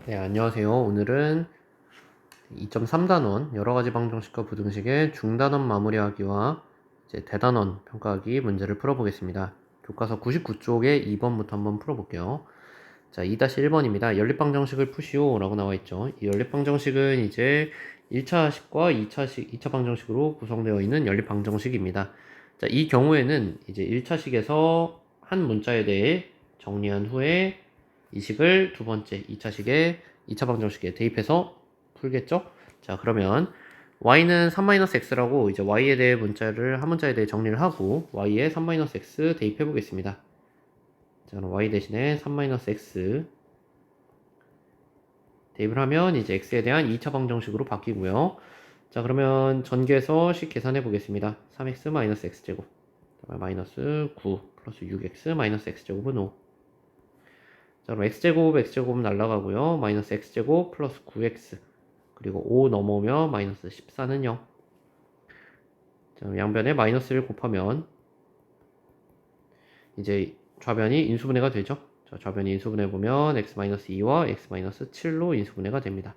네, 안녕하세요. 오늘은 2.3단원 여러가지 방정식과 부등식의 중단원 마무리하기와 이제 대단원 평가하기 문제를 풀어보겠습니다. 교과서 99쪽에 2번부터 한번 풀어볼게요. 자, 2-1번입니다. 연립방정식을 푸시오 라고 나와있죠. 이 연립방정식은 이제 1차식과 2차 방정식으로 구성되어 있는 연립방정식입니다. 자, 이 경우에는 이제 1차식에서 한 문자에 대해 정리한 후에 이 식을 두 번째 2차식에 2차 방정식에 대입해서 풀겠죠? 자, 그러면 y는 3-x라고 이제 y에 대해 문자를 한 문자에 대해 정리를 하고 y에 3-x 대입해 보겠습니다. 자, 그럼 y 대신에 3-x 대입을 하면 이제 x에 대한 2차 방정식으로 바뀌고요. 자, 그러면 전개해서 식 계산해 보겠습니다. 3x x제곱 마이너스 9 플러스 6x 마이너스 x제곱은 5. 자, 그럼 x제곱 날라가고요. 마이너스 x제곱 플러스 9x 그리고 5 넘어오면 마이너스 14는 0. 자, 양변에 마이너스를 곱하면 이제 좌변이 인수분해가 되죠. 자, 좌변이 인수분해 보면 x-2와 x-7로 인수분해가 됩니다.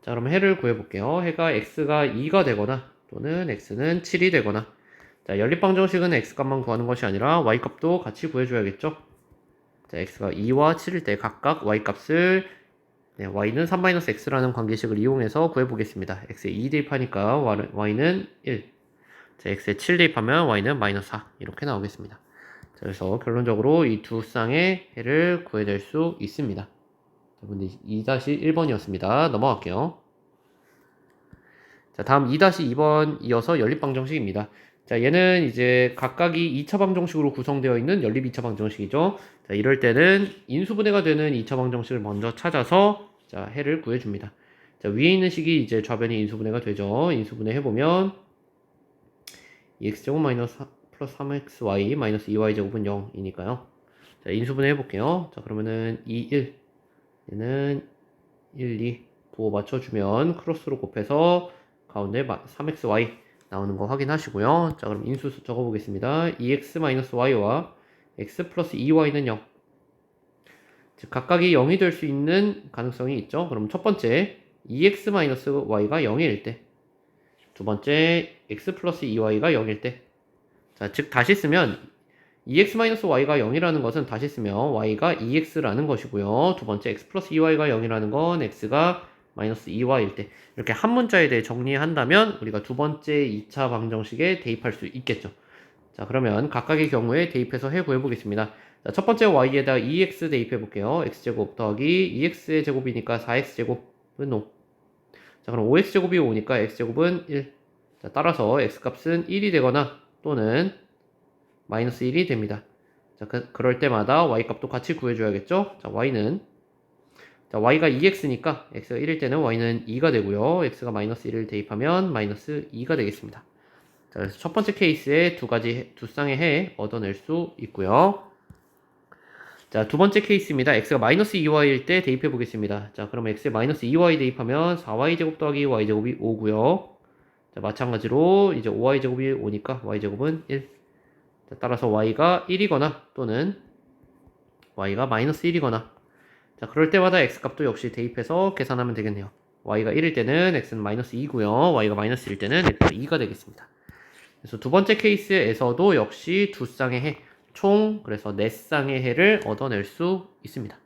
자, 그럼 해를 구해볼게요. 해가 x가 2가 되거나 또는 x는 7이 되거나. 자, 연립방정식은 x값만 구하는 것이 아니라 y값도 같이 구해줘야겠죠. 자, x가 2와 7일 때 각각 y값을 y는 3-x라는 관계식을 이용해서 구해보겠습니다. x에 2 대입하니까 y는 1. 자, x에 7 대입하면 y는 마이너스 4. 이렇게 나오겠습니다. 자, 그래서 결론적으로 이 두 쌍의 해를 구해낼 수 있습니다. 문제 2-1번이었습니다. 넘어갈게요. 자, 다음 2-2번 이어서 연립방정식입니다. 자, 얘는 이제 각각이 2차 방정식으로 구성되어 있는 연립 2차 방정식이죠. 자, 이럴 때는 인수분해가 되는 2차 방정식을 먼저 찾아서 자, 해를 구해줍니다. 자, 위에 있는 식이 이제 좌변이 인수분해가 되죠. 인수분해 해보면 2x제곱 마이너스 플러스 3xy 마이너스 2y제곱은 0이니까요. 자, 인수분해 해볼게요. 자, 그러면은 2, 1 얘는 1, 2 부호 맞춰주면 크로스로 곱해서 가운데 3xy 나오는 거 확인하시고요. 자, 그럼 인수 적어보겠습니다. 2x-y와 x 플러스 2y는 0. 즉, 각각이 0이 될 수 있는 가능성이 있죠. 그럼 첫 번째, 2x-y가 0일 때. 두 번째, x 플러스 2y가 0일 때. 자, 즉, 다시 쓰면 2x-y가 0이라는 것은 다시 쓰면 y가 2x라는 것이고요. 두 번째, x 플러스 2y가 0이라는 건 x가 마이너스 2y일 때. 이렇게 한 문자에 대해 정리한다면 우리가 두 번째 2차 방정식에 대입할 수 있겠죠. 자, 그러면 각각의 경우에 대입해서 해 구해보겠습니다. 자, 첫 번째 y에다 2x 대입해볼게요. x제곱 더하기 2x의 제곱이니까 4x제곱은 5. 자, 그럼 5x제곱이 5니까 x제곱은 1. 자, 따라서 x값은 1이 되거나 또는 마이너스 1이 됩니다. 자, 그럴 때마다 y값도 같이 구해줘야겠죠? 자, y가 2x니까 x가 1일 때는 y는 2가 되고요. x가 마이너스 1을 대입하면 마이너스 2가 되겠습니다. 자, 그래서 첫 번째 케이스에 두 쌍의 해 얻어낼 수 있고요. 자, 두 번째 케이스입니다. x가 마이너스 2y일 때 대입해 보겠습니다. 자, 그럼 x에 마이너스 2y 대입하면 4y제곱 더하기 y제곱이 5고요. 자, 마찬가지로 이제 5y제곱이 5니까 y제곱은 1. 자, 따라서 y가 1이거나 또는 y가 마이너스 1이거나 자, 그럴 때마다 x값도 역시 대입해서 계산하면 되겠네요. y가 1일 때는 x는 마이너스 2고요. y가 마이너스 1일 때는 x가 2가 되겠습니다. 그래서 두 번째 케이스에서도 역시 두 쌍의 해, 총 그래서 네 쌍의 해를 얻어낼 수 있습니다.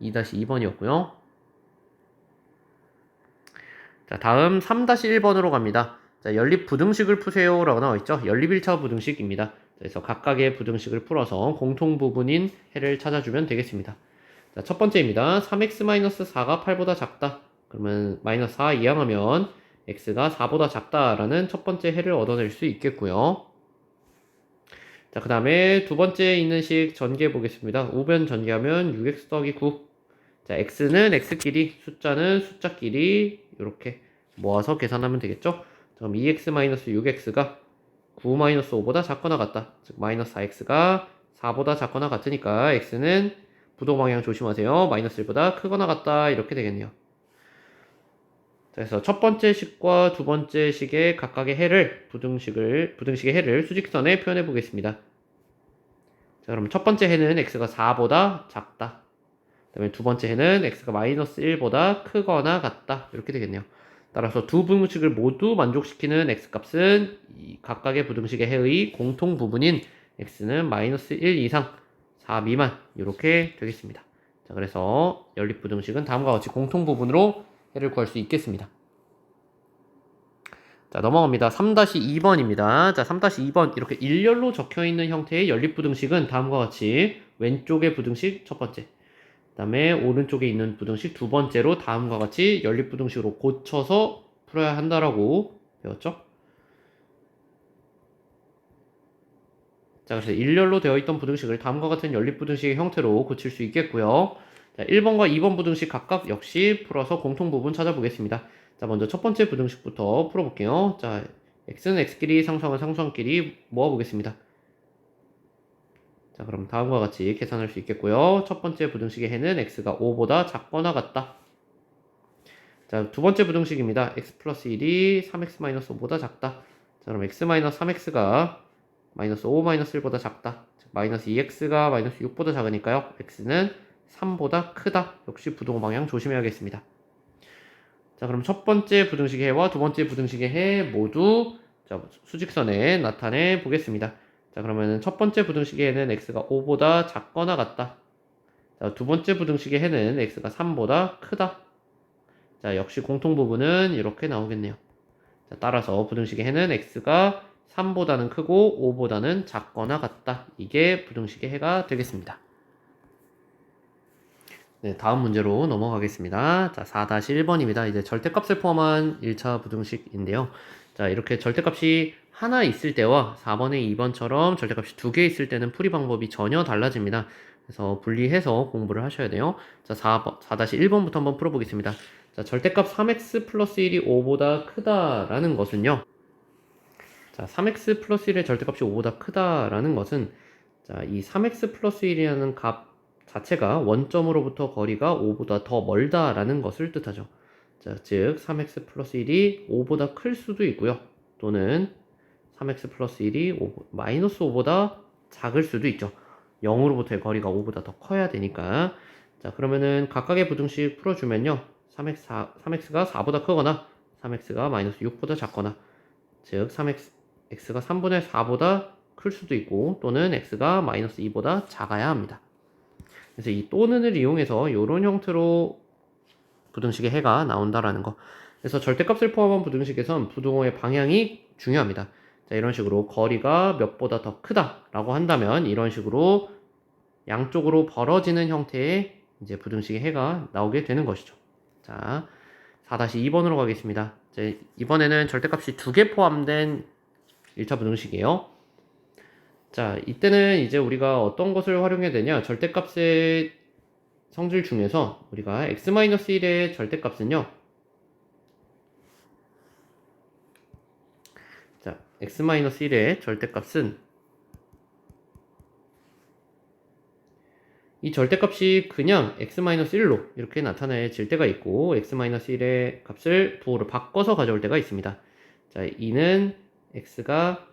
2-2번이었고요. 자, 다음 3-1번으로 갑니다. 자, 연립 부등식을 푸세요 라고 나와있죠. 연립 1차 부등식입니다. 그래서 각각의 부등식을 풀어서 공통 부분인 해를 찾아주면 되겠습니다. 자, 첫 번째입니다. 3x-4가 8보다 작다. 그러면 마이너스 4 이항하면 x가 4보다 작다라는 첫 번째 해를 얻어낼 수 있겠고요. 자, 그 다음에 두 번째 있는 식 전개해 보겠습니다. 우변 전개하면 6x 더하기 9. 자, x는 x끼리, 숫자는 숫자끼리 이렇게 모아서 계산하면 되겠죠? 그럼 2x-6x가 9-5보다 작거나 같다. 즉 마이너스 4x가 4보다 작거나 같으니까 x는 부도 방향 조심하세요. 마이너스 1보다 크거나 같다. 이렇게 되겠네요. 자, 그래서 첫 번째 식과 두 번째 식의 각각의 해를 부등식의 해를 수직선에 표현해 보겠습니다. 자, 그럼 첫 번째 해는 x가 4보다 작다. 그다음에 두 번째 해는 x가 마이너스 1보다 크거나 같다. 이렇게 되겠네요. 따라서 두 부등식을 모두 만족시키는 x값은 이 각각의 부등식의 해의 공통 부분인 x는 마이너스 1 이상 4 미만 이렇게 되겠습니다. 자, 그래서 연립부등식은 다음과 같이 공통 부분으로 해를 구할 수 있겠습니다. 자, 넘어갑니다. 3-2번입니다. 자, 3-2번 이렇게 일렬로 적혀있는 형태의 연립부등식은 다음과 같이 왼쪽의 부등식 첫 번째, 그 다음에 오른쪽에 있는 부등식 두 번째로 다음과 같이 연립부등식으로 고쳐서 풀어야 한다라고 배웠죠? 자, 그래서 일렬로 되어 있던 부등식을 다음과 같은 연립부등식의 형태로 고칠 수 있겠고요. 자, 1번과 2번 부등식 각각 역시 풀어서 공통 부분 찾아보겠습니다. 자, 먼저 첫 번째 부등식부터 풀어볼게요. 자, x는 x끼리, 상수항은 상수항끼리 모아보겠습니다. 자, 그럼 다음과 같이 계산할 수 있겠고요. 첫 번째 부등식의 해는 x가 5보다 작거나 같다. 자, 두 번째 부등식입니다. x 플러스 1이 3x-5보다 작다. 자, 그럼 x-3x가 마이너스 5 마이너스 1보다 작다. 즉, 마이너스 2x가 마이너스 6보다 작으니까요. x는 3보다 크다. 역시 부동 방향 조심해야겠습니다. 자, 그럼 첫 번째 부등식의 해와 두 번째 부등식의 해 모두 자, 수직선에 나타내 보겠습니다. 자, 그러면 첫 번째 부등식의 해는 x가 5보다 작거나 같다. 자, 두 번째 부등식의 해는 x가 3보다 크다. 자, 역시 공통 부분은 이렇게 나오겠네요. 자, 따라서 부등식의 해는 x가 3보다는 크고 5보다는 작거나 같다. 이게 부등식의 해가 되겠습니다. 네, 다음 문제로 넘어가겠습니다. 자, 4-1번입니다. 이제 절대값을 포함한 1차 부등식인데요. 자, 이렇게 절대값이 하나 있을 때와 4번의 2번처럼 절대값이 두 개 있을 때는 풀이 방법이 전혀 달라집니다. 그래서 분리해서 공부를 하셔야 돼요. 자, 4-1번부터 한번 풀어보겠습니다. 자, 절대값 3x 플러스 1이 5보다 크다라는 것은요. 자, 3x 플러스 1의 절대값이 5보다 크다라는 것은 자, 이 3x 플러스 1이라는 값 자체가 원점으로부터 거리가 5보다 더 멀다라는 것을 뜻하죠. 자, 즉 3x 플러스 1이 5보다 클 수도 있고요. 또는 3x 플러스 1이 마이너스 5보다 작을 수도 있죠. 0으로부터의 거리가 5보다 더 커야 되니까. 자, 그러면은 각각의 부등식 풀어주면요. 3x가 4보다 크거나 3x가 마이너스 6보다 작거나 즉 3x가 3분의 4보다 클 수도 있고 또는 x가 마이너스 2보다 작아야 합니다. 그래서 이 또는을 이용해서 이런 형태로 부등식의 해가 나온다라는 거. 그래서 절대값을 포함한 부등식에선 부등호의 방향이 중요합니다. 자, 이런 식으로 거리가 몇보다 더 크다라고 한다면 이런 식으로 양쪽으로 벌어지는 형태의 이제 부등식의 해가 나오게 되는 것이죠. 자, 4-2번으로 가겠습니다. 자, 이번에는 절대값이 두 개 포함된 1차 부등식이에요. 자, 이때는 이제 우리가 어떤 것을 활용해야 되냐? 절대값의 성질 중에서 우리가 x-1의 절대값은요. 자, x-1의 절대값은 이 절대값이 그냥 x-1로 이렇게 나타내질 때가 있고 x-1의 값을 부호를 바꿔서 가져올 때가 있습니다. 자, 이는 x가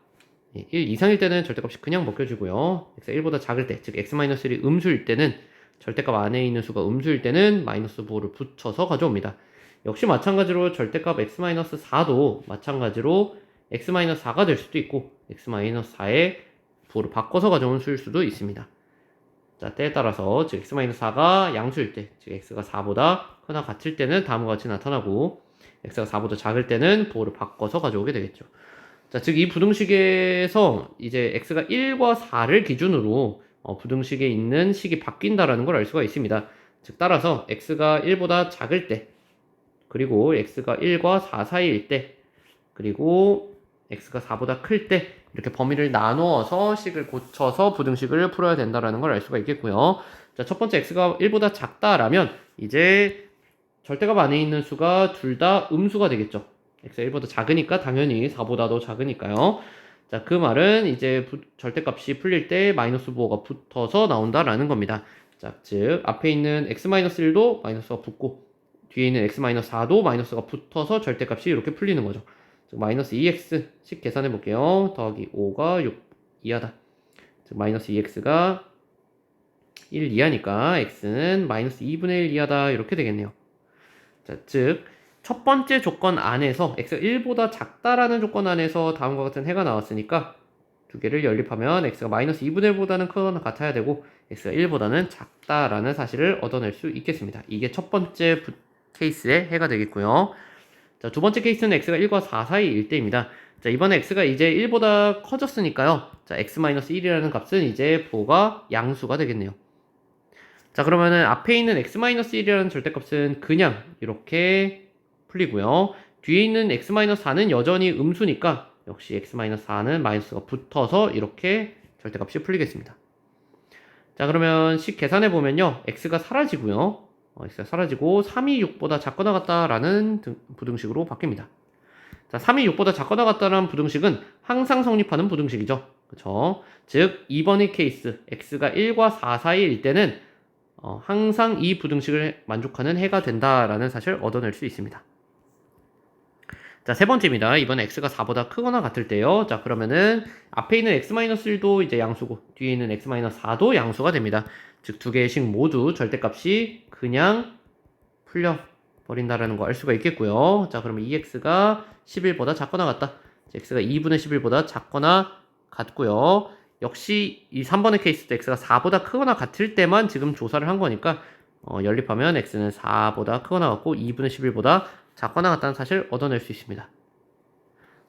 1 이상일 때는 절대값이 그냥 먹혀주고요. x가 1보다 작을 때, 즉 x-1이 음수일 때는 절대값 안에 있는 수가 음수일 때는 마이너스 부호를 붙여서 가져옵니다. 역시 마찬가지로 절대값 x-4도 마찬가지로 x-4가 될 수도 있고 x-4의 부호를 바꿔서 가져온 수일 수도 있습니다. 자, 때에 따라서 즉 x-4가 양수일 때, 즉 x가 4보다 크나 같을 때는 다음과 같이 나타나고 x가 4보다 작을 때는 부호를 바꿔서 가져오게 되겠죠. 자, 즉 이 부등식에서 이제 x가 1과 4를 기준으로 부등식에 있는 식이 바뀐다라는 걸 알 수가 있습니다. 즉 따라서 x가 1보다 작을 때, 그리고 x가 1과 4 사이일 때, 그리고 x가 4보다 클 때 이렇게 범위를 나누어서 식을 고쳐서 부등식을 풀어야 된다라는 걸 알 수가 있겠고요. 자, 첫 번째 x가 1보다 작다라면 이제 절대값 안에 있는 수가 둘 다 음수가 되겠죠. x가 1보다 작으니까 당연히 4보다 더 작으니까요. 자, 그 말은 이제 절대값이 풀릴 때 마이너스 부호가 붙어서 나온다라는 겁니다. 자, 즉 앞에 있는 x-1도 마이너스가 붙고 뒤에 있는 x-4도 마이너스가 붙어서 절대값이 이렇게 풀리는 거죠. 즉 마이너스 2x씩 계산해 볼게요. 더하기 5가 6 이하다. 즉 마이너스 2x가 1 이하니까 x는 마이너스 2분의 1 이하다 이렇게 되겠네요. 자, 즉 첫 번째 조건 안에서 x가 1보다 작다라는 조건 안에서 다음과 같은 해가 나왔으니까 두 개를 연립하면 x가 마이너스 2분의 1보다는 크거나 같아야 되고 x가 1보다는 작다라는 사실을 얻어낼 수 있겠습니다. 이게 첫 번째 케이스의 해가 되겠고요. 자, 두 번째 케이스는 x가 1과 4 사이일 때입니다. 자, 이번에 x가 이제 1보다 커졌으니까요. 자, x-1이라는 값은 이제 부호가 양수가 되겠네요. 자, 그러면은 앞에 있는 x-1이라는 절대값은 그냥 이렇게 풀리고요. 뒤에 있는 x-4는 여전히 음수니까 역시 x-4는 마이너스가 붙어서 이렇게 절대값이 풀리겠습니다. 자, 그러면 식 계산해 보면요. x가 사라지고요. x가 사라지고 3이 6보다 작거나 같다라는 부등식으로 바뀝니다. 자, 3이 6보다 작거나 같다라는 부등식은 항상 성립하는 부등식이죠. 그렇죠? 즉 2번의 케이스 x가 1과 4 사이일 때는 항상 이 부등식을 만족하는 해가 된다라는 사실을 얻어낼 수 있습니다. 자, 세 번째입니다. 이번 x가 4보다 크거나 같을 때요. 자, 그러면은 앞에 있는 x-1도 이제 양수고 뒤에 있는 x-4도 양수가 됩니다. 즉 두 개의 식 모두 절대값이 그냥 풀려 버린다라는 거 알 수가 있겠고요. 자, 그러면 이 x가 11보다 작거나 같다. x가 2분의 11보다 작거나 같고요. 역시 이 3번의 케이스도 x가 4보다 크거나 같을 때만 지금 조사를 한 거니까 연립하면 x는 4보다 크거나 같고 2분의 11보다 작거나 같다는 사실을 얻어낼 수 있습니다.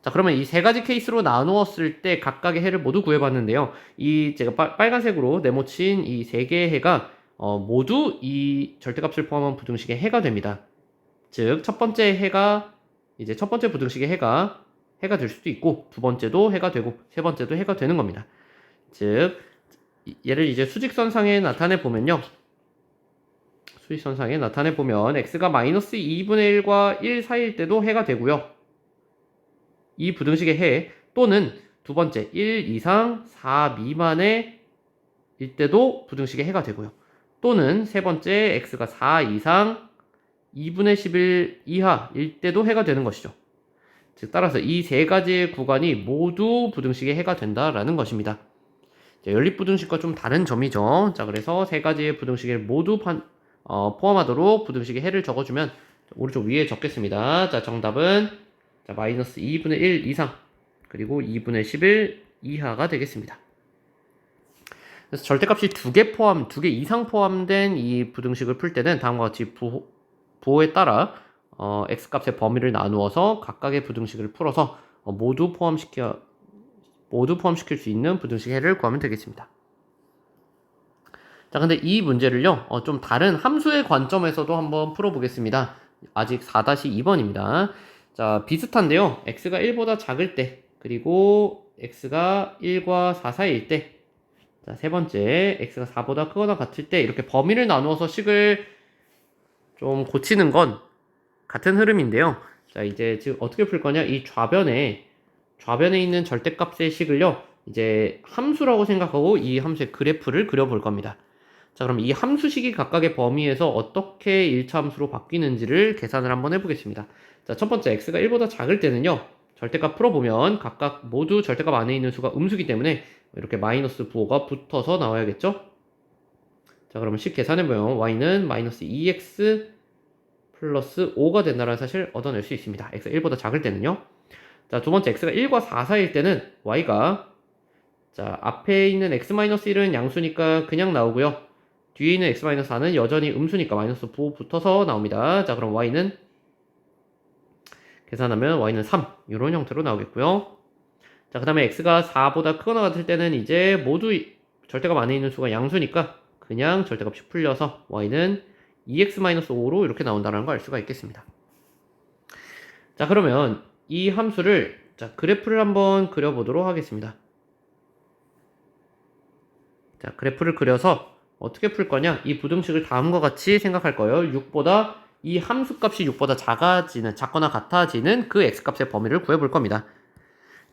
자, 그러면 이 세 가지 케이스로 나누었을 때 각각의 해를 모두 구해봤는데요. 이 제가 빨간색으로 네모친 이 세 개의 해가 모두 이 절대값을 포함한 부등식의 해가 됩니다. 즉, 첫 번째 해가 이제 첫 번째 부등식의 해가 될 수도 있고 두 번째도 해가 되고 세 번째도 해가 되는 겁니다. 즉, 얘를 이제 수직선상에 나타내 보면요. 수직선상에 나타내 보면 x가 마이너스 2분의 1과 1 사이일 때도 해가 되고요. 이 부등식의 해 또는 두 번째 1 이상 4 미만의 일 때도 부등식의 해가 되고요. 또는 세 번째 x가 4 이상 2분의 11 이하일 때도 해가 되는 것이죠. 즉 따라서 이 세 가지의 구간이 모두 부등식의 해가 된다라는 것입니다. 자, 연립부등식과 좀 다른 점이죠. 자, 그래서 세 가지의 부등식을 모두 포함하도록 부등식의 해를 적어주면 오른쪽 위에 적겠습니다. 자, 정답은 자, 마이너스 2분의 1 이상 그리고 2분의 11 이하가 되겠습니다. 그래서 절대값이 두 개 이상 포함된 이 부등식을 풀 때는 다음과 같이 부호에 따라 x값의 범위를 나누어서 각각의 부등식을 풀어서 모두 포함시킬 수 있는 부등식 해를 구하면 되겠습니다. 자, 근데 이 문제를요, 좀 다른 함수의 관점에서도 한번 풀어보겠습니다. 아직 4-2번입니다. 자, 비슷한데요. x가 1보다 작을 때, 그리고 x가 1과 4 사이일 때, 자, 세 번째, x가 4보다 크거나 같을 때, 이렇게 범위를 나누어서 식을 좀 고치는 건 같은 흐름인데요. 자, 이제 지금 어떻게 풀 거냐? 이 좌변에 있는 절대값의 식을요, 이제 함수라고 생각하고 이 함수의 그래프를 그려볼 겁니다. 자, 그럼 이 함수식이 각각의 범위에서 어떻게 1차 함수로 바뀌는지를 계산을 한번 해보겠습니다. 자, 첫 번째 x가 1보다 작을 때는요, 절대값 풀어보면 각각 모두 절대값 안에 있는 수가 음수기 때문에 이렇게 마이너스 부호가 붙어서 나와야겠죠? 자, 그러면 식 계산해보면 y는 마이너스 2x 플러스 5가 된다는 사실을 얻어낼 수 있습니다. x가 1보다 작을 때는요. 자, 두 번째 x가 1과 4 사이일 때는 y가 자, 앞에 있는 x-1은 양수니까 그냥 나오고요. 뒤에 있는 x-4는 여전히 음수니까 마이너스 부호 붙어서 나옵니다. 자, 그럼 y는 계산하면 y는 3 이런 형태로 나오겠고요. 자, 그 다음에 x가 4보다 크거나 같을 때는 이제 모두 절대값 안에 있는 수가 양수니까 그냥 절대값이 풀려서 y는 2x-5로 이렇게 나온다는 걸 알 수가 있겠습니다. 자, 그러면 이 함수를 자, 그래프를 한번 그려보도록 하겠습니다. 자, 그래프를 그려서 어떻게 풀 거냐? 이 부등식을 다음과 같이 생각할 거예요. 6보다 이 함수값이 6보다 작거나 같아지는 그 x값의 범위를 구해볼 겁니다.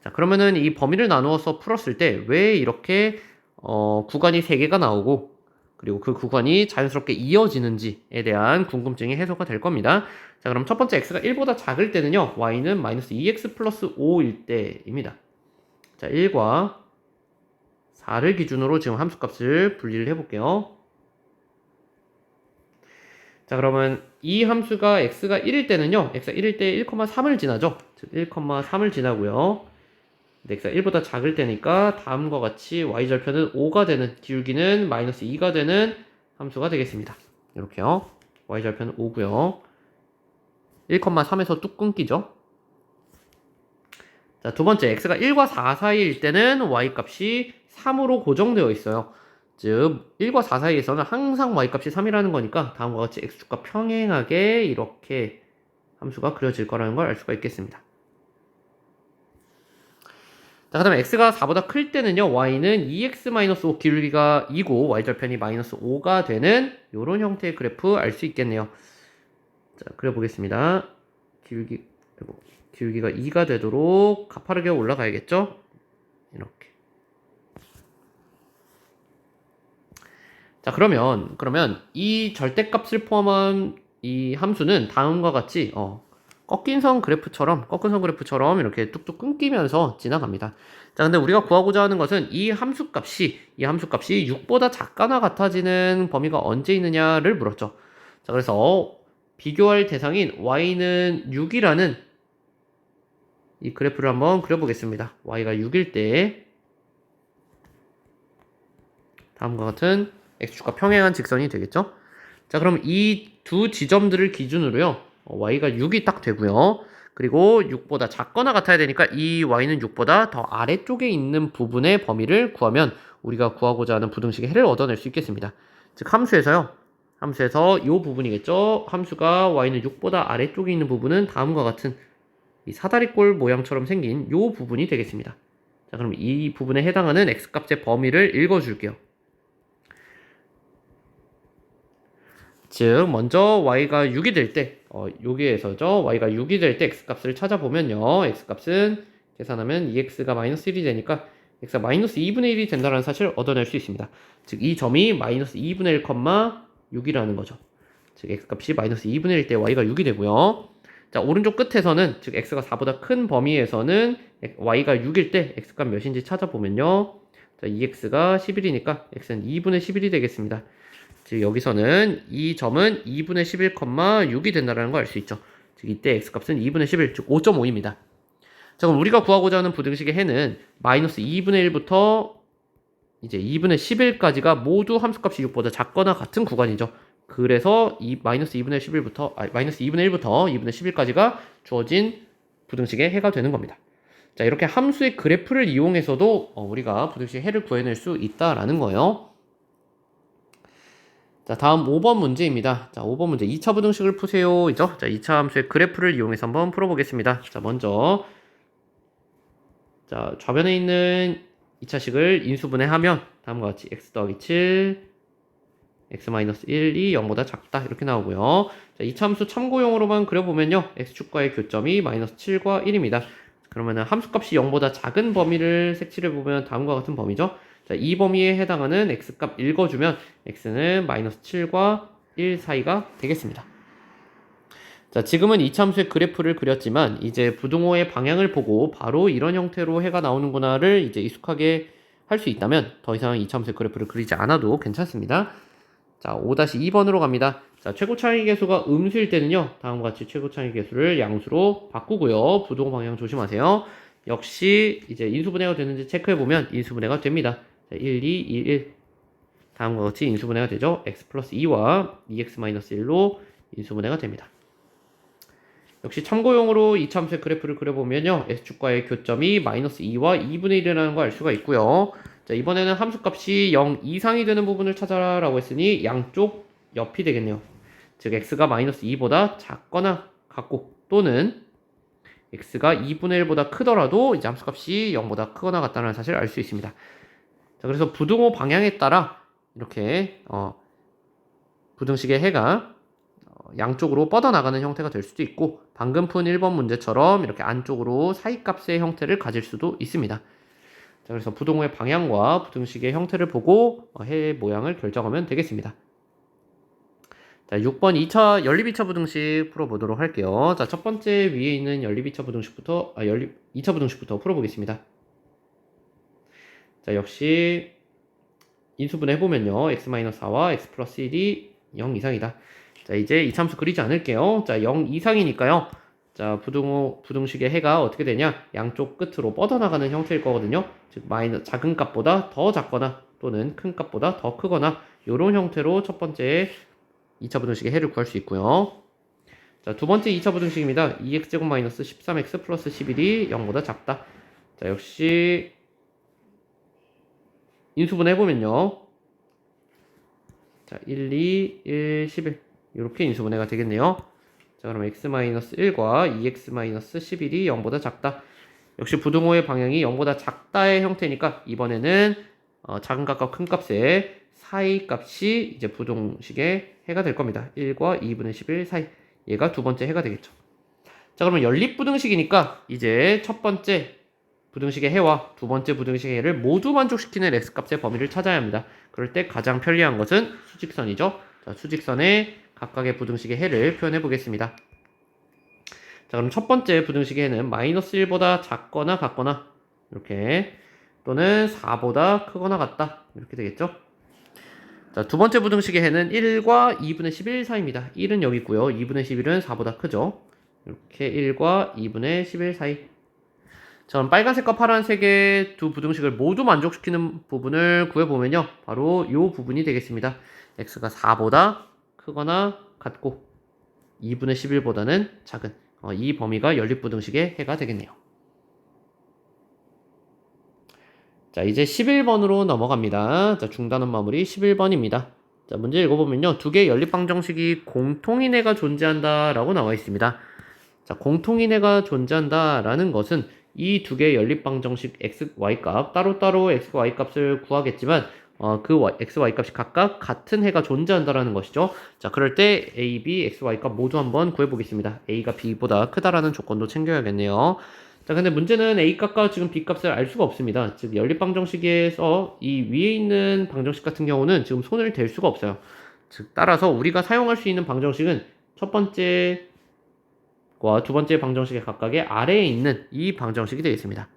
자, 그러면은 이 범위를 나누어서 풀었을 때 왜 이렇게 구간이 3개가 나오고 그리고 그 구간이 자연스럽게 이어지는지에 대한 궁금증이 해소가 될 겁니다. 자, 그럼 첫 번째 x가 1보다 작을 때는요, y는 마이너스 2x 플러스 5일 때입니다. 자, 1과 4를 기준으로 지금 함수값을 분리를 해볼게요. 자, 그러면 이 함수가 x가 1일 때는요. x가 1일 때 1,3을 지나죠. 즉 1,3을 지나고요. x가 1보다 작을 때니까 다음과 같이 y절편은 5가 되는, 기울기는 마이너스 2가 되는 함수가 되겠습니다. 이렇게요. y절편은 5고요. 1,3에서 뚝 끊기죠. 자, 두 번째, x가 1과 4 사이일 때는 y값이 3으로 고정되어 있어요. 즉 1과 4 사이에서는 항상 y값이 3이라는 거니까 다음과 같이 x축과 평행하게 이렇게 함수가 그려질 거라는 걸 알 수가 있겠습니다. 자, 그 다음에 x가 4보다 클 때는요, y는 2x-5 기울기가 2고 y절편이 마이너스 5가 되는 이런 형태의 그래프 알 수 있겠네요. 자, 그려보겠습니다. 기울기가 2가 되도록 가파르게 올라가야겠죠? 이렇게. 자, 그러면 이 절대값을 포함한 이 함수는 다음과 같이 꺾인 선 그래프처럼 이렇게 뚝뚝 끊기면서 지나갑니다. 자, 근데 우리가 구하고자 하는 것은 이 함수값이 6보다 작거나 같아지는 범위가 언제 있느냐를 물었죠. 자, 그래서 비교할 대상인 y는 6이라는 이 그래프를 한번 그려보겠습니다. y가 6일 때 다음과 같은 x축과 평행한 직선이 되겠죠. 자, 그럼 이 두 지점들을 기준으로요, y가 6이 딱 되고요. 그리고 6보다 작거나 같아야 되니까 이 y는 6보다 더 아래쪽에 있는 부분의 범위를 구하면 우리가 구하고자 하는 부등식의 해를 얻어낼 수 있겠습니다. 즉 함수에서 이 부분이겠죠. 함수가 y는 6보다 아래쪽에 있는 부분은 다음과 같은 이 사다리꼴 모양처럼 생긴 이 부분이 되겠습니다. 자, 그럼 이 부분에 해당하는 x값의 범위를 읽어줄게요. 즉 먼저 y가 6이 될 때 여기에서죠. y가 6이 될 때 x값을 찾아보면요. x값은 계산하면 2x가 마이너스 1이 되니까 x가 마이너스 2분의 1이 된다는 사실을 얻어낼 수 있습니다. 즉 이 점이 마이너스 2분의 1, 6이라는 거죠. 즉 x값이 마이너스 2분의 1 때 y가 6이 되고요. 자, 오른쪽 끝에서는 즉 x가 4보다 큰 범위에서는 y가 6일 때 x값 몇인지 찾아보면요. 자, 2x가 11이니까 x는 2분의 11이 되겠습니다. 즉 여기서는 이 점은 2분의 11,6이 된다는 걸 알 수 있죠. 즉 이때 x값은 2분의 11, 즉 5.5입니다. 자, 그럼 우리가 구하고자 하는 부등식의 해는 마이너스 2분의 1부터 이제 2분의 11까지가 모두 함수값이 6보다 작거나 같은 구간이죠. 그래서 이 마이너스 2분의 1부터 2분의 11까지가 주어진 부등식의 해가 되는 겁니다. 자, 이렇게 함수의 그래프를 이용해서도 우리가 부등식의 해를 구해낼 수 있다라는 거예요. 자, 다음 5번 문제입니다. 자, 5번 문제 2차 부등식을 푸세요. 이죠? 자, 2차 함수의 그래프를 이용해서 한번 풀어보겠습니다. 자, 먼저 자, 좌변에 있는 2차식을 인수분해하면 다음과 같이 x 더하기 7 x-1이 0보다 작다 이렇게 나오고요. 자, 2차 함수 참고용으로만 그려보면요. x축과의 교점이 마이너스 7과 1입니다. 그러면은 함수값이 0보다 작은 범위를 색칠해보면 다음과 같은 범위죠. 자, 이 범위에 해당하는 x값 읽어주면 x는 마이너스 7과 1 사이가 되겠습니다. 자, 지금은 이차함수의 그래프를 그렸지만 이제 부등호의 방향을 보고 바로 이런 형태로 해가 나오는구나를 이제 익숙하게 할 수 있다면 더 이상 이차함수의 그래프를 그리지 않아도 괜찮습니다. 자, 5-2번으로 갑니다. 자, 최고 차이 계수가 음수일 때는요, 다음과 같이 최고 차이 계수를 양수로 바꾸고요. 부등호 방향 조심하세요. 역시 이제 인수분해가 되는지 체크해보면 인수분해가 됩니다. 자, 1, 2, 1, 1. 다음과 같이 인수분해가 되죠. x 플러스 2와 2x-1로 인수분해가 됩니다. 역시 참고용으로 이차함수의 그래프를 그려보면요. x축과의 교점이 마이너스 2와 2분의 1이라는 걸 알 수가 있고요. 자, 이번에는 함수값이 0 이상이 되는 부분을 찾아라라고 했으니 양쪽 옆이 되겠네요. 즉 x가 마이너스 2보다 작거나 같고 또는 x가 2분의 1보다 크더라도 이제 함수값이 0보다 크거나 같다는 사실을 알 수 있습니다. 자, 그래서 부등호 방향에 따라 이렇게 부등식의 해가 양쪽으로 뻗어나가는 형태가 될 수도 있고 방금 푼 1번 문제처럼 이렇게 안쪽으로 사이값의 형태를 가질 수도 있습니다. 자, 그래서 부등호의 방향과 부등식의 형태를 보고 해 모양을 결정하면 되겠습니다. 자, 6번 2차 연립 2차 부등식 풀어보도록 할게요. 자, 첫 번째 위에 있는 연립 2차 부등식부터 2차 부등식부터 풀어보겠습니다. 자, 역시 인수분해 해보면요. x-4와 x 플러스 1이 0 이상이다. 자, 이제 이참수 그리지 않을게요. 자, 0 이상이니까요. 자, 부등식의 해가 어떻게 되냐? 양쪽 끝으로 뻗어나가는 형태일 거거든요. 즉, 작은 값보다 더 작거나 또는 큰 값보다 더 크거나 이런 형태로 첫 번째 2차 부등식의 해를 구할 수 있고요. 자, 두 번째 2차 부등식입니다. 2x제곱 마이너스 13x 플러스 11이 0보다 작다. 자, 역시 인수분 해보면요. 자, 1, 2, 1, 11 이렇게 인수분해가 되겠네요. 자, 그럼 x-1과 2x-11이 0보다 작다. 역시 부등호의 방향이 0보다 작다의 형태니까 이번에는 작은 값과 큰 값의 사이 값이 이제 부등식의 해가 될 겁니다. 1과 2분의 11 사이. 얘가 두 번째 해가 되겠죠. 자, 그러면 연립부등식이니까 이제 첫 번째 부등식의 해와 두 번째 부등식의 해를 모두 만족시키는 x값의 범위를 찾아야 합니다. 그럴 때 가장 편리한 것은 수직선이죠. 자, 수직선에 각각의 부등식의 해를 표현해 보겠습니다. 자, 그럼 첫 번째 부등식의 해는 마이너스 1보다 작거나 같거나 이렇게 또는 4보다 크거나 같다 이렇게 되겠죠. 자, 두 번째 부등식의 해는 1과 2분의 11 사이입니다. 1은 여기 있고요. 2분의 11은 4보다 크죠. 이렇게 1과 2분의 11 사이. 자, 그럼 빨간색과 파란색의 두 부등식을 모두 만족시키는 부분을 구해보면요. 바로 이 부분이 되겠습니다. x가 4보다 크거나 같고 2분의 11보다는 작은 이 범위가 연립부등식의 해가 되겠네요. 자, 이제 11번으로 넘어갑니다. 자, 중단원 마무리 11번입니다. 자, 문제 읽어보면요. 두 개의 연립방정식이 공통인 해가 존재한다라고 나와 있습니다. 자, 공통인 해가 존재한다라는 것은 이 두 개의 연립방정식 x, y 값, 따로따로 x, y 값을 구하겠지만 x, y 값이 각각 같은 해가 존재한다라는 것이죠. 자, 그럴 때 a, b, x, y 값 모두 한번 구해보겠습니다. a가 b보다 크다라는 조건도 챙겨야겠네요. 자, 근데 문제는 a 값과 지금 b 값을 알 수가 없습니다. 즉, 연립방정식에서 이 위에 있는 방정식 같은 경우는 지금 손을 댈 수가 없어요. 즉, 따라서 우리가 사용할 수 있는 방정식은 첫 번째 두 번째 방정식의 각각의 아래에 있는 이 방정식이 되겠습니다.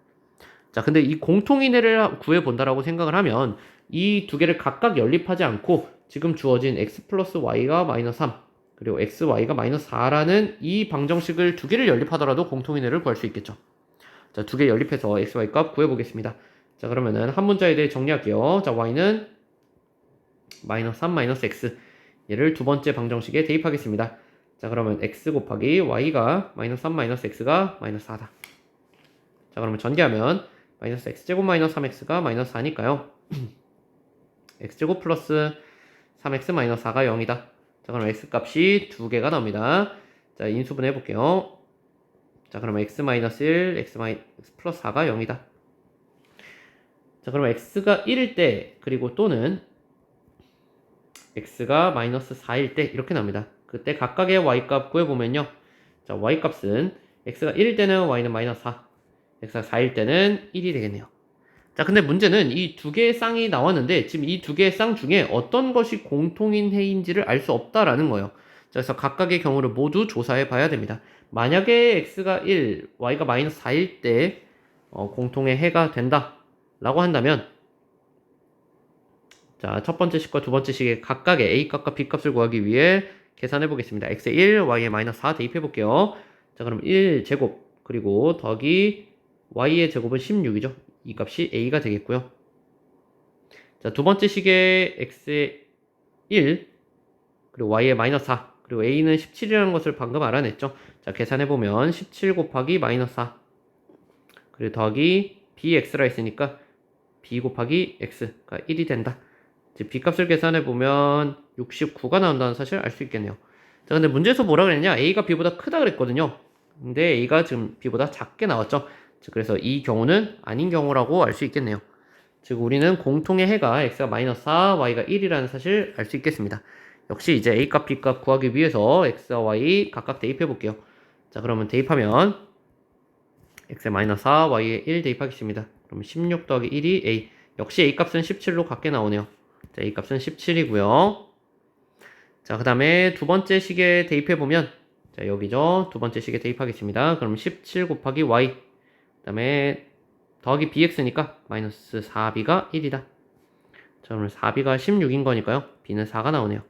자, 근데 이 공통인해를 구해본다라고 생각을 하면 이 두 개를 각각 연립하지 않고 지금 주어진 x 플러스 y가 마이너스 3 그리고 x, y가 마이너스 4라는 이 방정식을 두 개를 연립하더라도 공통인해를 구할 수 있겠죠. 자, 두 개 연립해서 x, y 값 구해보겠습니다. 자, 그러면은 한 문자에 대해 정리할게요. 자, y는 마이너스 3 마이너스 x 얘를 두 번째 방정식에 대입하겠습니다. 자, 그러면 x 곱하기 y가 마이너스 3 마이너스 x가 마이너스 4다. 자, 그러면 전개하면 마이너스 x제곱 마이너스 3x가 마이너스 4니까요. x제곱 플러스 3x 마이너스 4가 0이다. 자, 그럼 x 값이 두 개가 나옵니다. 자, 인수분 해볼게요. 자, 그러면 x 마이너스 1, x 플러스 4가 0이다. 자, 그러면 x가 1일 때 그리고 또는 x가 마이너스 4일 때 이렇게 나옵니다. 그때 각각의 y값 구해보면요. 자, y값은 x가 1일 때는 y는 마이너스 4, x가 4일 때는 1이 되겠네요. 자, 근데 문제는 이 두 개의 쌍이 나왔는데 지금 이 두 개의 쌍 중에 어떤 것이 공통인 해인지를 알 수 없다라는 거예요. 자, 그래서 각각의 경우를 모두 조사해 봐야 됩니다. 만약에 x가 1, y가 마이너스 4일 때 공통의 해가 된다라고 한다면 자, 첫 번째 식과 두 번째 식의 각각의 a 값과 b 값을 구하기 위해 계산해 보겠습니다. x에 1, y에 마이너스 4 대입해 볼게요. 자, 그럼 1제곱 그리고 더하기 y의 제곱은 16이죠. 이 값이 a가 되겠고요. 자, 두 번째 식에 x에 1 그리고 y에 마이너스 4 그리고 a는 17이라는 것을 방금 알아냈죠. 자, 계산해 보면 17 곱하기 마이너스 4 그리고 더하기 bx라 했으니까 b 곱하기 x가 1이 된다. 이제 b값을 계산해 보면 69가 나온다는 사실을 알 수 있겠네요. 자, 근데 문제에서 뭐라 그랬냐? a가 b보다 크다 그랬거든요. 근데 a가 지금 b보다 작게 나왔죠. 즉, 그래서 이 경우는 아닌 경우라고 알 수 있겠네요. 즉, 우리는 공통의 해가 x가 마이너스 4, y가 1이라는 사실을 알 수 있겠습니다. 역시 이제 a값, b값 구하기 위해서 x와 y 각각 대입해 볼게요. 자, 그러면 대입하면 x에 마이너스 4, y에 1 대입하겠습니다. 그럼 16 더하기 1이 a. 역시 a값은 17로 같게 나오네요. 자, 이 값은 17이고요. 자, 그 다음에 두 번째 식에 대입해보면 자, 여기죠. 두 번째 식에 대입하겠습니다. 그럼 17 곱하기 y 그 다음에 더하기 bx니까 마이너스 4b가 1이다. 자, 그러면 4b가 16인 거니까요. b는 4가 나오네요.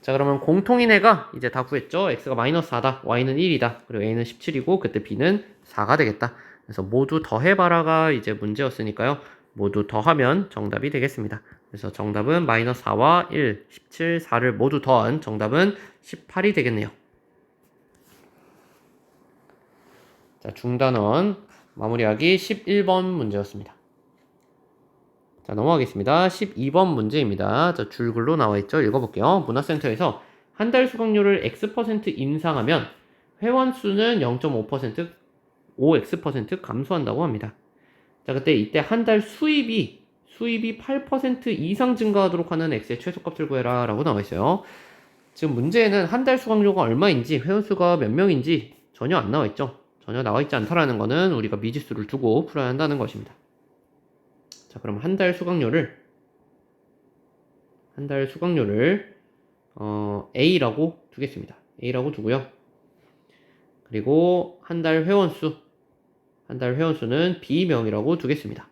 자, 그러면 공통인 애가 이제 다 구했죠. x가 마이너스 4다, y는 1이다, 그리고 a는 17이고 그때 b는 4가 되겠다. 그래서 모두 더해봐라가 이제 문제였으니까요. 모두 더하면 정답이 되겠습니다. 그래서 정답은 마이너스 4와 1, 17, 4를 모두 더한 정답은 18이 되겠네요. 자, 중단원 마무리하기 11번 문제였습니다. 자, 넘어가겠습니다. 12번 문제입니다. 자, 줄글로 나와 있죠. 읽어볼게요. 문화센터에서 한 달 수강료를 X% 인상하면 회원 수는 0.5%, 5X% 감소한다고 합니다. 자, 그때 이때 한 달 수입이 8% 이상 증가하도록 하는 X의 최소값을 구해라 라고 나와 있어요. 지금 문제에는 한 달 수강료가 얼마인지, 회원 수가 몇 명인지 전혀 안 나와 있죠. 전혀 나와 있지 않다라는 거는 우리가 미지수를 두고 풀어야 한다는 것입니다. 자, 그럼 한 달 수강료를 A라고 두겠습니다. A라고 두고요. 그리고 한 달 회원수는 B명이라고 두겠습니다.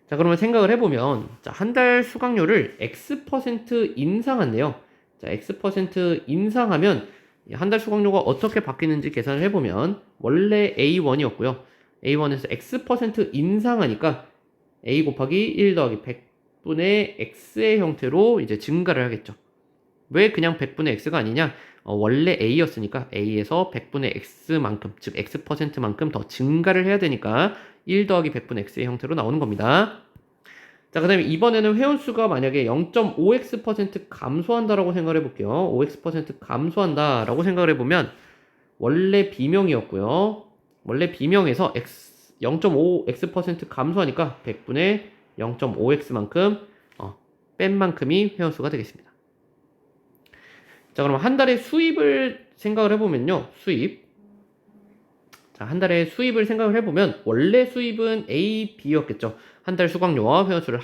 자, 그러면 생각을 해보면, 자, 한 달 수강료를 X% 인상한대요. 자, X% 인상하면 한 달 수강료가 어떻게 바뀌는지 계산을 해보면 원래 A1이었고요. A1에서 X% 인상하니까 A 곱하기 1 더하기 100분의 X의 형태로 이제 증가를 하겠죠. 왜 그냥 100분의 X가 아니냐? 원래 A였으니까 A에서 100분의 X만큼, 즉 X%만큼 더 증가를 해야 되니까 1 더하기 100분의 X의 형태로 나오는 겁니다. 자, 그 다음에 이번에는 회원수가 만약에 0.5X% 감소한다라고 생각을 해볼게요. 5X% 감소한다라고 생각을 해보면 원래 B명이었고요. 원래 B명에서 0.5X% 감소하니까 100분의 0.5X만큼 뺀 만큼이 회원수가 되겠습니다. 자, 그럼 한 달에 수입을 생각을 해보면요. 자, 한 달에 수입을 생각을 해보면 원래 수입은 A, B였겠죠. 한 달 수강료와 회원수를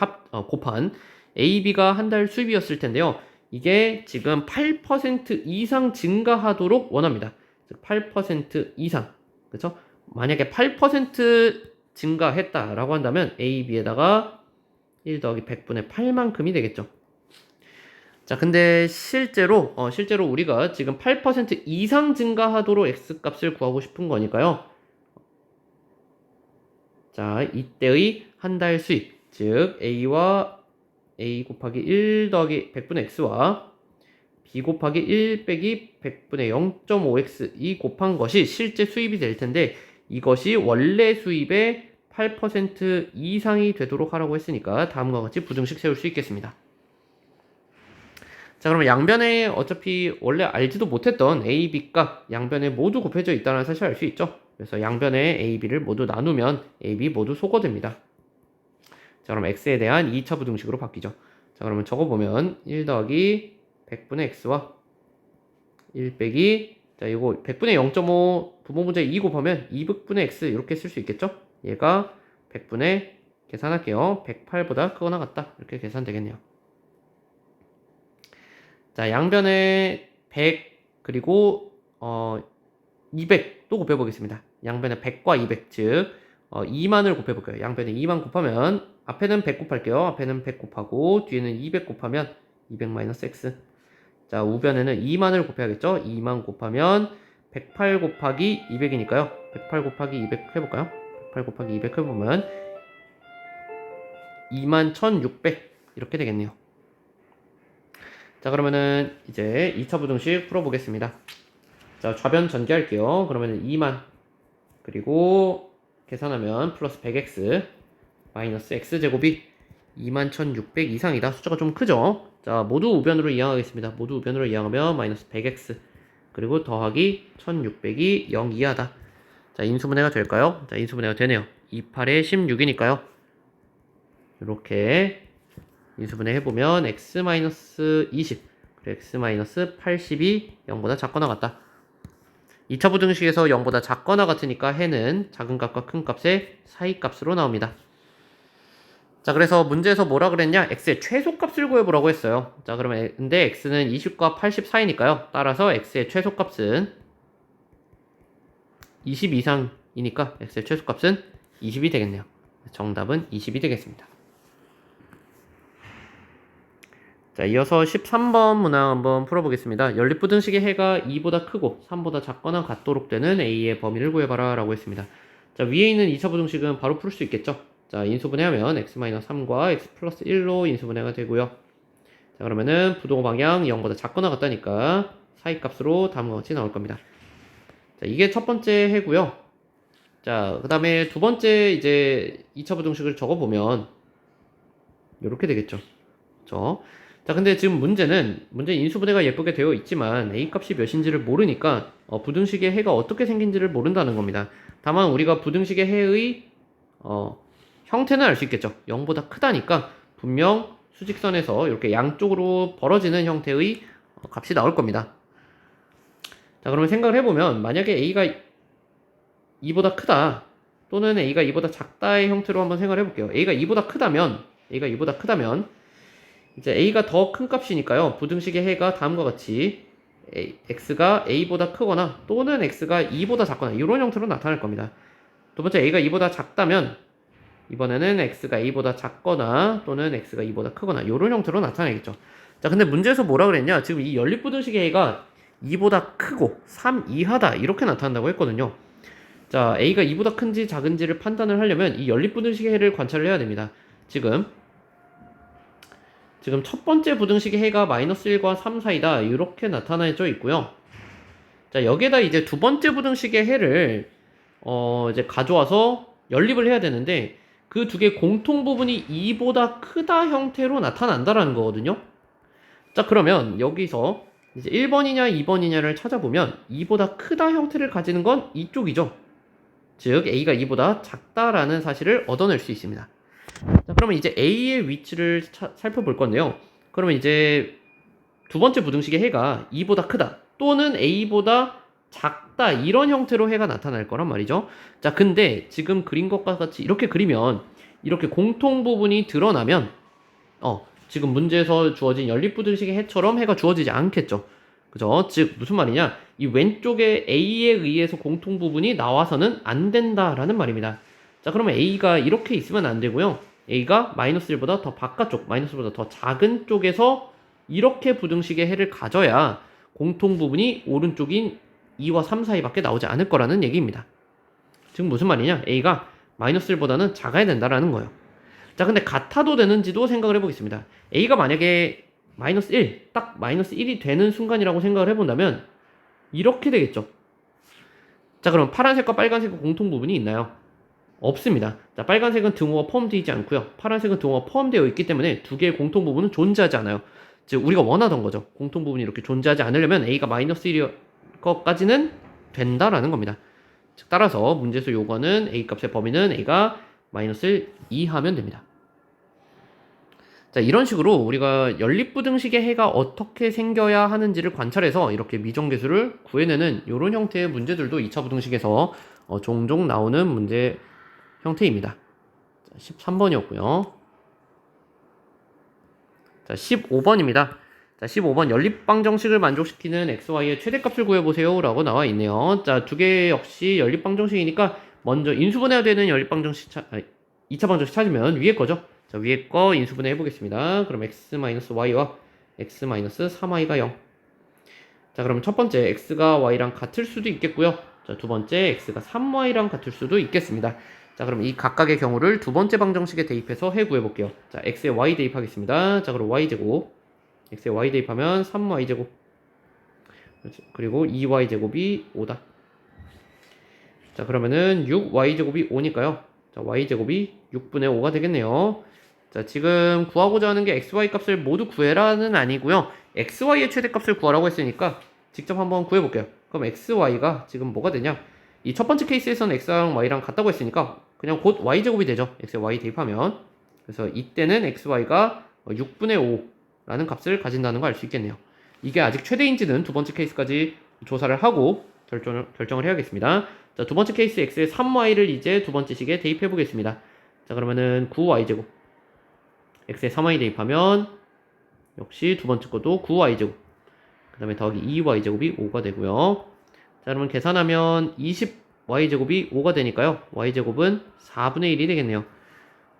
곱한 A, B가 한 달 수입이었을 텐데요. 이게 지금 8% 이상 증가하도록 원합니다. 즉 8% 이상. 그렇죠? 만약에 8% 증가했다라고 한다면 A, B에다가 1 더하기 100분의 8만큼이 되겠죠. 자, 근데 실제로 우리가 지금 8% 이상 증가하도록 X값을 구하고 싶은 거니까요. 자, 이때의 한 달 수입, 즉 A와 A 곱하기 1 더하기 100분의 X와 B 곱하기 1 빼기 100분의 0.5X 이 곱한 것이 실제 수입이 될 텐데 이것이 원래 수입의 8% 이상이 되도록 하라고 했으니까 다음과 같이 부등식 세울 수 있겠습니다. 자, 그러면 양변에 어차피 원래 알지도 못했던 A, B 값 양변에 모두 곱해져 있다는 사실을 알 수 있죠. 그래서 양변에 A, B를 모두 나누면 A, B 모두 소거됩니다. 자, 그럼 X에 대한 2차 부등식으로 바뀌죠. 자, 그러면 적어보면 1 더하기 100분의 X와 1 빼기, 자, 이거 100분의 0.5 부모분자 2 곱하면 200분의 X 이렇게 쓸 수 있겠죠? 얘가 100분의 계산할게요. 108보다 크거나 같다. 이렇게 계산되겠네요. 자, 양변에 100 그리고 200 또 곱해보겠습니다. 양변에 100과 200, 즉 2만을 곱해볼게요. 양변에 2만 곱하면 앞에는 100 곱할게요. 앞에는 100 곱하고 뒤에는 200 곱하면 200 마이너스 x. 자, 우변에는 2만을 곱해야겠죠. 2만 곱하면 108 곱하기 200이니까요. 108 곱하기 200 해볼까요? 108 곱하기 200 해보면 21,600 이렇게 되겠네요. 자, 그러면은 이제 2차 부등식 풀어보겠습니다. 자, 좌변 전개할게요. 그러면은 2만 그리고 계산하면 플러스 100x 마이너스 x제곱이 21,600 이상이다. 숫자가 좀 크죠? 자, 모두 우변으로 이항하겠습니다. 모두 우변으로 이항하면 마이너스 100x 그리고 더하기 1600이 0 이하다. 자, 인수분해가 될까요? 자, 인수분해가 되네요. 28에 16이니까요. 이렇게 인수분해 해보면 x-20 그리고 x-80이 0보다 작거나 같다. 2차 부등식에서 0보다 작거나 같으니까 해는 작은 값과 큰 값의 사이 값으로 나옵니다. 자, 그래서 문제에서 뭐라 그랬냐? x의 최소값을 구해보라고 했어요. 자, 그러면 근데 x는 20과 80 사이니까요. 따라서 x의 최소값은 20 이상이니까 x의 최소값은 20이 되겠네요. 정답은 20이 되겠습니다. 자, 이어서 13번 문항 한번 풀어보겠습니다. 연립부등식의 해가 2보다 크고 3보다 작거나 같도록 되는 A의 범위를 구해봐라 라고 했습니다. 자, 위에 있는 2차 부등식은 바로 풀 수 있겠죠? 자, 인수분해하면 x-3과 x 플러스 1로 인수분해가 되고요. 자, 그러면은 부동호 방향 0보다 작거나 같다니까 사이값으로 다음과 같이 나올 겁니다. 자, 이게 첫 번째 해고요. 자, 그 다음에 두 번째 이제 2차 부등식을 적어보면 이렇게 되겠죠. 자, 근데 지금 문제 인수분해가 예쁘게 되어 있지만 A 값이 몇인지를 모르니까 부등식의 해가 어떻게 생긴지를 모른다는 겁니다. 다만 우리가 부등식의 해의 형태는 알 수 있겠죠. 0보다 크다니까 분명 수직선에서 이렇게 양쪽으로 벌어지는 형태의 값이 나올 겁니다. 자, 그러면 생각을 해보면 만약에 A가 2보다 크다 또는 A가 2보다 작다의 형태로 한번 생각을 해볼게요. A가 2보다 크다면 이제 A가 더 큰 값이니까요. 부등식의 해가 다음과 같이 X가 A보다 크거나 또는 X가 2보다 작거나 이런 형태로 나타날 겁니다. 두 번째 A가 2보다 작다면 이번에는 X가 A보다 작거나 또는 X가 2보다 크거나 이런 형태로 나타내겠죠. 자, 근데 문제에서 뭐라 그랬냐? 지금 이 연립부등식의 해가 2보다 크고 3 이하다 이렇게 나타난다고 했거든요. 자, A가 2보다 큰지 작은지를 판단을 하려면 이 연립부등식의 해를 관찰을 해야 됩니다. 지금 첫 번째 부등식의 해가 마이너스 1과 3 사이다 이렇게 나타나져 있고요. 자, 여기에다 이제 두 번째 부등식의 해를 이제 가져와서 연립을 해야 되는데 그 두 개 공통 부분이 2보다 크다 형태로 나타난다라는 거거든요. 자, 그러면 여기서 이제 1번이냐 2번이냐를 찾아보면 2보다 크다 형태를 가지는 건 이쪽이죠. 즉 A가 2보다 작다라는 사실을 얻어낼 수 있습니다. 자, 그러면 이제 A의 위치를 살펴볼 건데요. 그러면 이제 두 번째 부등식의 해가 2보다 크다 또는 A보다 작다 이런 형태로 해가 나타날 거란 말이죠. 자, 근데 지금 그린 것과 같이 이렇게 그리면 이렇게 공통 부분이 드러나면 지금 문제에서 주어진 연립부등식의 해처럼 해가 주어지지 않겠죠. 그죠? 즉 무슨 말이냐? 이 왼쪽에 A에 의해서 공통 부분이 나와서는 안 된다라는 말입니다. 자, 그러면 A가 이렇게 있으면 안 되고요. A가 마이너스 1보다 더 바깥쪽, 마이너스 1보다 더 작은 쪽에서 이렇게 부등식의 해를 가져야 공통 부분이 오른쪽인 2와 3 사이밖에 나오지 않을 거라는 얘기입니다. 즉 무슨 말이냐? A가 마이너스 1보다는 작아야 된다라는 거예요. 자, 근데 같아도 되는지도 생각을 해보겠습니다. A가 만약에 마이너스 1, 딱 마이너스 1이 되는 순간이라고 생각을 해본다면 이렇게 되겠죠. 자, 그럼 파란색과 빨간색의 공통 부분이 있나요? 없습니다. 자, 빨간색은 등호가 포함되어 있지 않고요. 파란색은 등호가 포함되어 있기 때문에 두 개의 공통 부분은 존재하지 않아요. 즉 우리가 원하던 거죠. 공통 부분이 이렇게 존재하지 않으려면 A가 마이너스 1일 것까지는 된다라는 겁니다. 즉 따라서 문제에서 요구하는 A 값의 범위는 A가 마이너스 2 하면 됩니다. 자, 이런 식으로 우리가 연립부등식의 해가 어떻게 생겨야 하는지를 관찰해서 이렇게 미정계수를 구해내는 이런 형태의 문제들도 2차 부등식에서 종종 나오는 문제 형태입니다. 자, 13번이었고요. 자, 15번입니다. 자, 15번 연립방정식을 만족시키는 xy의 최대값을 구해보세요 라고 나와 있네요. 자, 두 개 역시 연립방정식이니까 먼저 인수분해가 되는 연립방정식 2차 방정식 찾으면 위에 거죠. 자, 위에 거 인수분해 해보겠습니다. 그럼 x-y와 x-3y가 0. 자, 그럼 첫 번째 x가 y랑 같을 수도 있겠고요. 자, 두 번째 x가 3y랑 같을 수도 있겠습니다. 자, 그럼 이 각각의 경우를 두 번째 방정식에 대입해서 해 구해볼게요. 자, x에 y 대입하겠습니다. 자, 그럼 y제곱 x에 y 대입하면 3y제곱 그리고 2y제곱이 5다. 자, 그러면은 6y제곱이 5니까요. 자, y제곱이 6분의 5가 되겠네요. 자, 지금 구하고자 하는 게 xy 값을 모두 구해라는 아니고요. xy의 최대값을 구하라고 했으니까 직접 한번 구해볼게요. 그럼 xy가 지금 뭐가 되냐? 이 첫 번째 케이스에서는 x랑 y랑 같다고 했으니까 그냥 곧 y제곱이 되죠. x에 y 대입하면. 그래서 이때는 xy가 6분의 5라는 값을 가진다는 걸 알 수 있겠네요. 이게 아직 최대인지는 두 번째 케이스까지 조사를 하고 결정을 해야겠습니다. 자, 두 번째 케이스 x의 3y를 이제 두 번째 식에 대입해 보겠습니다. 자, 그러면은 9y제곱 x에 3y 대입하면 역시 두 번째 것도 9y제곱 그 다음에 더하기 2y제곱이 5가 되고요. 자, 그러면 계산하면 20y제곱이 5가 되니까요. y제곱은 4분의 1이 되겠네요.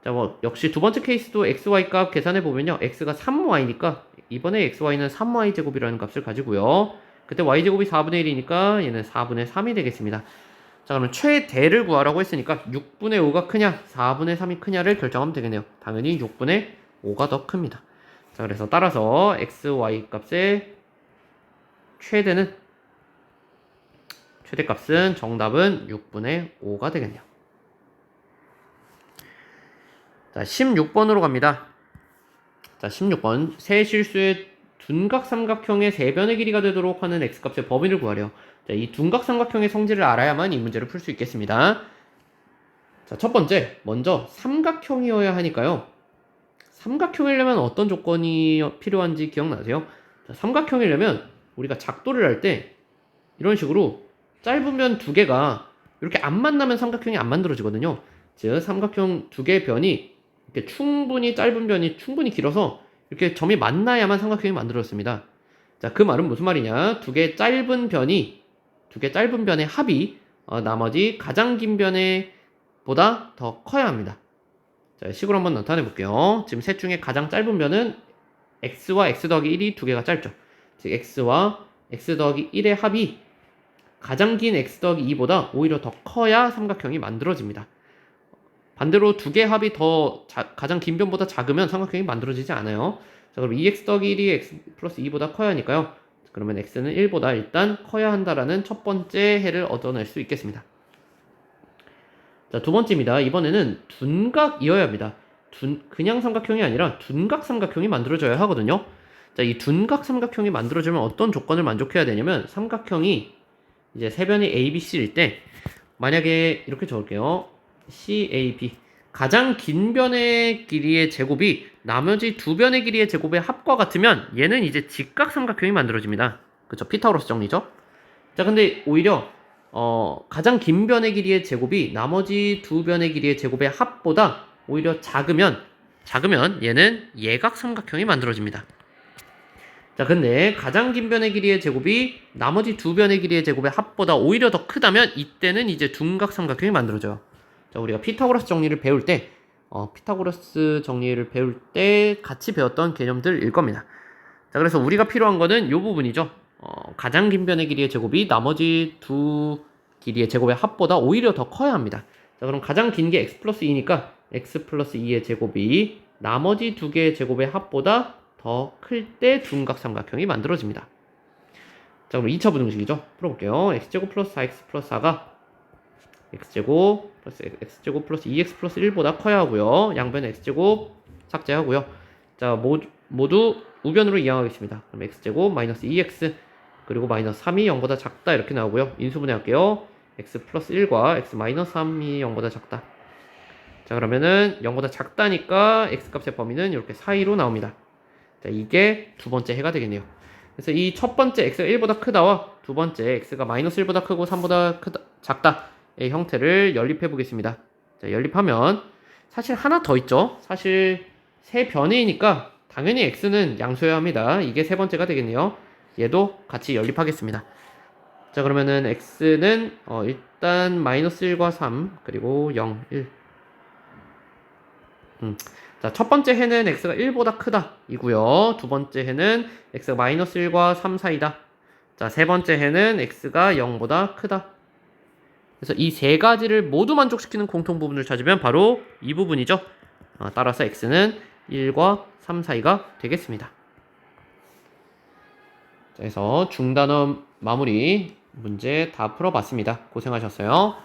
자, 뭐 역시 두 번째 케이스도 xy 값 계산해 보면요. x가 3y니까 이번에 xy는 3y 제곱이라는 값을 가지고요. 그때 y 제곱이 4분의 1이니까 얘는 4분의 3이 되겠습니다. 자, 그러면 최대를 구하라고 했으니까 6분의 5가 크냐, 4분의 3이 크냐를 결정하면 되겠네요. 당연히 6분의 5가 더 큽니다. 자, 그래서 따라서 xy 값의 최대값은 정답은 6분의 5가 되겠네요. 자, 16번으로 갑니다. 자, 16번. 세 실수의 둔각 삼각형의 세 변의 길이가 되도록 하는 x값의 범위를 구하래요. 자, 이 둔각 삼각형의 성질을 알아야만 이 문제를 풀 수 있겠습니다. 자, 첫 번째, 먼저 삼각형이어야 하니까요. 삼각형이려면 어떤 조건이 필요한지 기억나세요? 자, 삼각형이려면 우리가 작도를 할 때 이런 식으로 짧은 변 두 개가 이렇게 안 만나면 삼각형이 안 만들어지거든요. 즉, 삼각형 두 개의 변이 이렇게 충분히 짧은 변이 충분히 길어서 이렇게 점이 만나야만 삼각형이 만들어졌습니다. 자, 그 말은 무슨 말이냐? 두 개의 짧은 변의 합이 나머지 가장 긴 변의 보다 더 커야 합니다. 자, 식으로 한번 나타내 볼게요. 지금 셋 중에 가장 짧은 변은 x와 x 더하기 1이 두 개가 짧죠. 즉 x와 x 더하기 1의 합이 가장 긴 x 더하기 2보다 오히려 더 커야 삼각형이 만들어집니다. 반대로 두 개의 합이 가장 긴 변보다 작으면 삼각형이 만들어지지 않아요. 자, 그럼 2x 더하기 1이 x 플러스 2보다 커야 하니까요. 그러면 x는 1보다 일단 커야 한다라는 첫 번째 해를 얻어낼 수 있겠습니다. 자, 두 번째입니다. 이번에는 둔각이어야 합니다. 그냥 삼각형이 아니라 둔각 삼각형이 만들어져야 하거든요. 자, 이 둔각 삼각형이 만들어지면 어떤 조건을 만족해야 되냐면 삼각형이 이제 세 변이 ABC일 때 만약에 이렇게 적을게요. CAB 가장 긴 변의 길이의 제곱이 나머지 두 변의 길이의 제곱의 합과 같으면 얘는 이제 직각 삼각형이 만들어집니다. 그쵸? 피타고라스 정리죠? 자, 근데 오히려 가장 긴 변의 길이의 제곱이 나머지 두 변의 길이의 제곱의 합보다 오히려 작으면 얘는 예각 삼각형이 만들어집니다. 자, 근데 가장 긴 변의 길이의 제곱이 나머지 두 변의 길이의 제곱의 합보다 오히려 더 크다면 이때는 이제 둔각 삼각형이 만들어져요. 자, 우리가 피타고라스 정리를 배울 때 같이 배웠던 개념들일 겁니다. 자, 그래서 우리가 필요한 거는 이 부분이죠. 가장 긴 변의 길이의 제곱이 나머지 두 길이의 제곱의 합보다 오히려 더 커야 합니다. 자, 그럼 가장 긴 게 x 플러스 2니까 x 플러스 2의 제곱이 나머지 두 개의 제곱의 합보다 더 클 때 둔각 삼각형이 만들어집니다. 자, 그럼 2차 부등식이죠. 풀어볼게요. x제곱 플러스 4x 플러스 4가 x제곱 플러스 2x 플러스 1보다 커야 하고요. 양변 x제곱 삭제하고요. 자, 모두 우변으로 이항하겠습니다. 그럼 x제곱 마이너스 2x 그리고 마이너스 3이 0보다 작다 이렇게 나오고요. 인수분해 할게요. x 플러스 1과 x 마이너스 3이 0보다 작다. 자, 그러면은 0보다 작다니까 x값의 범위는 이렇게 사이로 나옵니다. 자, 이게 두 번째 해가 되겠네요. 그래서 이 첫 번째 x가 1보다 크다와 두 번째 x가 마이너스 1보다 크고 3보다 작다의 형태를 연립해 보겠습니다. 자, 연립하면 사실 하나 더 있죠. 사실 세 변이니까 당연히 x는 양수여야 합니다. 이게 세 번째가 되겠네요. 얘도 같이 연립하겠습니다. 자, 그러면은 x는 일단 마이너스 1과 3 그리고 0, 1 자, 첫 번째 해는 x가 1보다 크다 이고요. 두 번째 해는 x가 마이너스 1과 3 사이다. 자, 세 번째 해는 x가 0보다 크다. 그래서 이 세 가지를 모두 만족시키는 공통 부분을 찾으면 바로 이 부분이죠. 따라서 x는 1과 3 사이가 되겠습니다. 자, 그래서 중단원 마무리 문제 다 풀어봤습니다. 고생하셨어요.